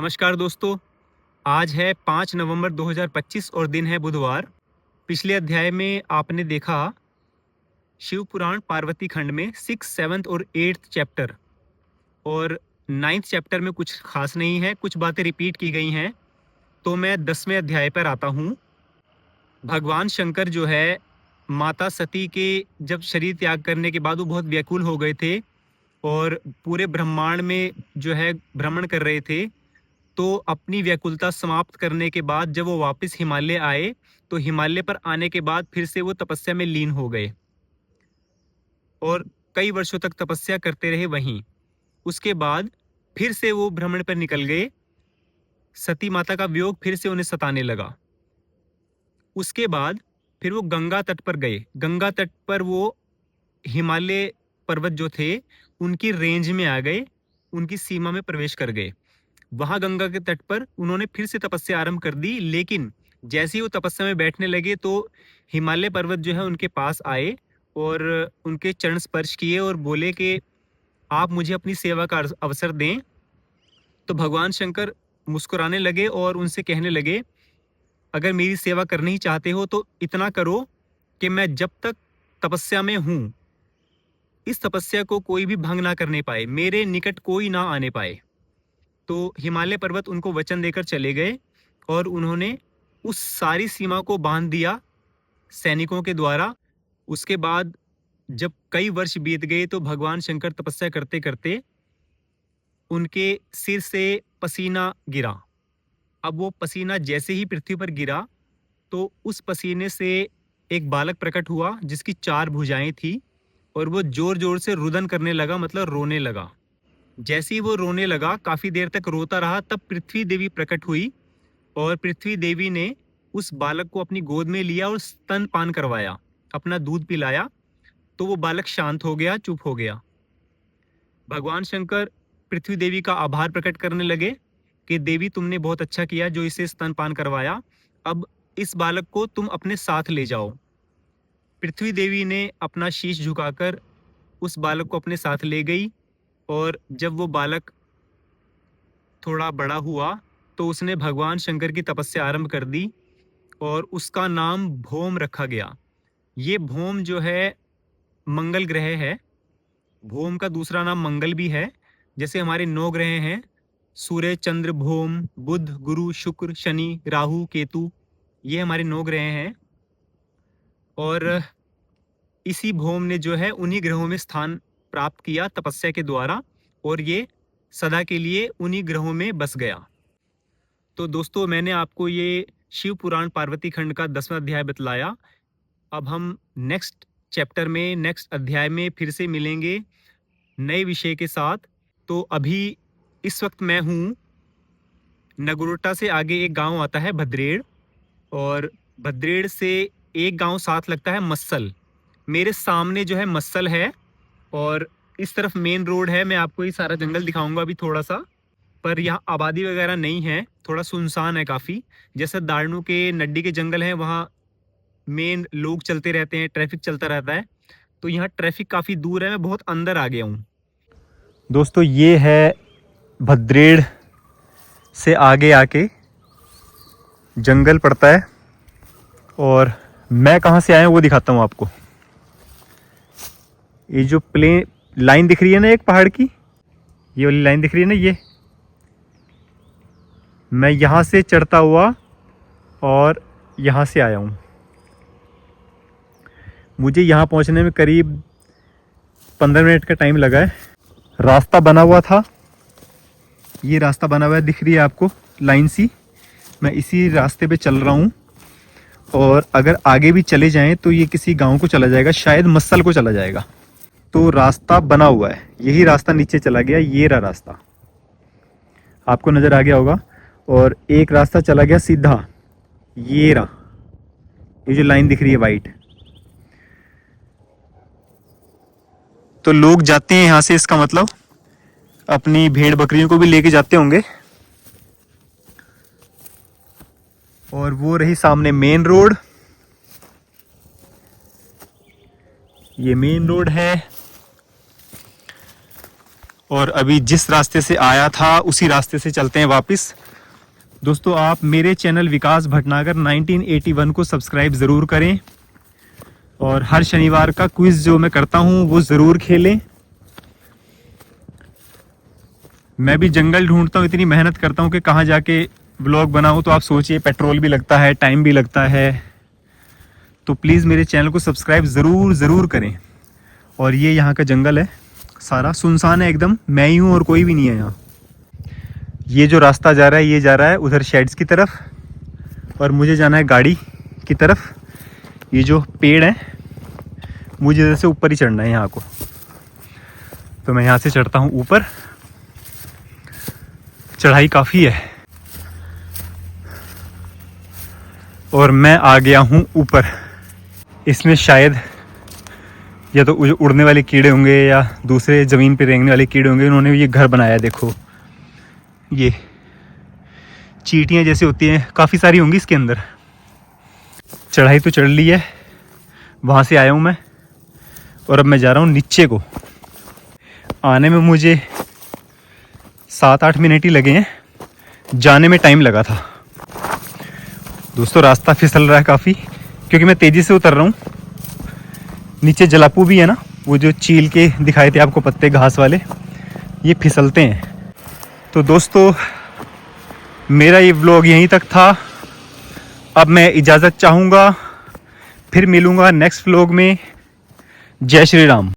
नमस्कार दोस्तों। आज है 5 नवंबर 2025 और दिन है बुधवार। पिछले अध्याय में आपने देखा शिव पुराण पार्वती खंड में 6, 7 और 8 चैप्टर, और 9th चैप्टर में कुछ खास नहीं है, कुछ बातें रिपीट की गई हैं। तो मैं 10वें अध्याय पर आता हूँ। भगवान शंकर जो है माता सती के जब शरीर त्याग करने के बाद वो बहुत व्याकुल हो गए थे और पूरे ब्रह्मांड में जो है भ्रमण कर रहे थे। तो अपनी व्याकुलता समाप्त करने के बाद जब वो वापस हिमालय आए तो हिमालय पर आने के बाद फिर से वो तपस्या में लीन हो गए और कई वर्षों तक तपस्या करते रहे वहीं। उसके बाद फिर से वो भ्रमण पर निकल गए। सती माता का वियोग फिर से उन्हें सताने लगा। उसके बाद फिर वो गंगा तट पर गए। गंगा तट पर वो हिमालय पर्वत जो थे उनकी रेंज में आ गए, उनकी सीमा में प्रवेश कर गए। वहां गंगा के तट पर उन्होंने फिर से तपस्या आरंभ कर दी, लेकिन जैसे ही वो तपस्या में बैठने लगे तो हिमालय पर्वत जो है उनके पास आए और उनके चरण स्पर्श किए और बोले कि आप मुझे अपनी सेवा का अवसर दें। तो भगवान शंकर मुस्कुराने लगे और उनसे कहने लगे, अगर मेरी सेवा करनी ही चाहते हो तो इतना करो कि मैं जब तक तपस्या में हूं इस तपस्या को कोई भी भंग ना करने पाए, मेरे निकट कोई ना आने पाए। तो हिमालय पर्वत उनको वचन देकर चले गए और उन्होंने उस सारी सीमा को बांध दिया सैनिकों के द्वारा। उसके बाद जब कई वर्ष बीत गए तो भगवान शंकर तपस्या करते करते उनके सिर से पसीना गिरा। अब वो पसीना जैसे ही पृथ्वी पर गिरा तो उस पसीने से एक बालक प्रकट हुआ जिसकी 4 भुजाएं थी और वो जोर जोर से रुदन करने लगा, मतलब रोने लगा। जैसे ही वो रोने लगा, काफी देर तक रोता रहा, तब पृथ्वी देवी प्रकट हुई और पृथ्वी देवी ने उस बालक को अपनी गोद में लिया और स्तनपान करवाया, अपना दूध पिलाया। तो वो बालक शांत हो गया, चुप हो गया। भगवान शंकर पृथ्वी देवी का आभार प्रकट करने लगे कि देवी तुमने बहुत अच्छा किया जो इसे स्तनपान करवाया, अब इस बालक को तुम अपने साथ ले जाओ। पृथ्वी देवी ने अपना शीश झुकाकर उस बालक को अपने साथ ले गई और जब वो बालक थोड़ा बड़ा हुआ तो उसने भगवान शंकर की तपस्या आरंभ कर दी और उसका नाम भौम रखा गया। ये भौम जो है मंगल ग्रह है। भौम का दूसरा नाम मंगल भी है। जैसे हमारे 9 ग्रह हैं, सूर्य, चंद्र, भौम, बुध, गुरु, शुक्र, शनि, राहु, केतु, ये हमारे 9 ग्रह हैं। और इसी भौम ने जो है उन्हीं ग्रहों में स्थान प्राप्त किया तपस्या के द्वारा और ये सदा के लिए उन्हीं ग्रहों में बस गया। तो दोस्तों, मैंने आपको ये शिव पुराण पार्वती खंड का 10वां अध्याय बतलाया। अब हम नेक्स्ट चैप्टर में, नेक्स्ट अध्याय में फिर से मिलेंगे नए विषय के साथ। तो अभी इस वक्त मैं हूँ नगरोटा से आगे एक गांव आता है भद्रेड़, और भद्रेड़ से एक गांव साथ लगता है मस्सल। मेरे सामने जो है मस्सल है और इस तरफ मेन रोड है। मैं आपको ये सारा जंगल दिखाऊंगा अभी थोड़ा सा, पर यहाँ आबादी वगैरह नहीं है, थोड़ा सुनसान है काफ़ी। जैसे दाड़नू के नड्डी के जंगल है, वहाँ मेन लोग चलते रहते हैं, ट्रैफिक चलता रहता है। तो यहाँ ट्रैफिक काफ़ी दूर है, मैं बहुत अंदर आ गया हूँ। दोस्तों, ये है भद्रेड़ से आगे आके जंगल पड़ता है और मैं कहाँ से आया हूँ वो दिखाता हूँ आपको। ये जो प्लेन लाइन दिख रही है ना एक पहाड़ की, ये वाली लाइन दिख रही है ना, ये मैं यहाँ से चढ़ता हुआ और यहाँ से आया हूँ। मुझे यहाँ पहुँचने में करीब 15 मिनट का टाइम लगा है। रास्ता बना हुआ था, ये रास्ता बना हुआ है, दिख रही है आपको लाइन सी। मैं इसी रास्ते पे चल रहा हूँ और अगर आगे भी चले जाएं तो ये किसी गांव को चला जाएगा, शायद मस्सल को चला जाएगा। तो रास्ता बना हुआ है, यही रास्ता नीचे चला गया, ये रहा रास्ता, आपको नज़र आ गया होगा। और एक रास्ता चला गया सीधा, ये रहा, ये जो लाइन दिख रही है वाइट। तो लोग जाते हैं यहाँ से, इसका मतलब अपनी भेड़ बकरियों को भी लेके जाते होंगे। और वो रही सामने मेन रोड, ये मेन रोड है। और अभी जिस रास्ते से आया था उसी रास्ते से चलते हैं वापस। दोस्तों, आप मेरे चैनल विकास भटनागर 1981 को सब्सक्राइब ज़रूर करें और हर शनिवार का क्विज़ जो मैं करता हूँ वो ज़रूर खेलें। मैं भी जंगल ढूंढता हूँ, इतनी मेहनत करता हूँ कि कहाँ जाके व्लॉग बनाऊँ, तो आप सोचिए पेट्रोल भी लगता है, टाइम भी लगता है। तो प्लीज़ मेरे चैनल को सब्सक्राइब ज़रूर करें। और ये यहाँ का जंगल है, सारा सुनसान है एकदम, मैं ही हूँ और कोई भी नहीं है यहाँ। ये जो रास्ता जा रहा है ये जा रहा है उधर शेड्स की तरफ और मुझे जाना है गाड़ी की तरफ। ये जो पेड़ है मुझे इधर से ऊपर ही चढ़ना है यहाँ को, तो मैं यहाँ से चढ़ता हूँ ऊपर। चढ़ाई काफ़ी है और मैं आ गया हूँ ऊपर। इसमें शायद या तो उड़ने वाले कीड़े होंगे या दूसरे ज़मीन पे रेंगने वाले कीड़े होंगे। उन्होंने ये घर बनाया है, देखो ये चींटियाँ जैसे होती हैं, काफ़ी सारी होंगी इसके अंदर। चढ़ाई तो चढ़ ली है, वहाँ से आया हूँ मैं और अब मैं जा रहा हूँ नीचे को। आने में मुझे 7-8 मिनट ही लगे हैं, जाने में टाइम लगा था। दोस्तों, रास्ता फिसल रहा है काफ़ी क्योंकि मैं तेज़ी से उतर रहा हूँ। नीचे जलापू भी है ना, वो जो चील के दिखाए थे आपको पत्ते घास वाले, ये फिसलते हैं। तो दोस्तों, मेरा ये व्लॉग यहीं तक था। अब मैं इजाज़त चाहूँगा, फिर मिलूँगा नेक्स्ट व्लॉग में। जय श्री राम।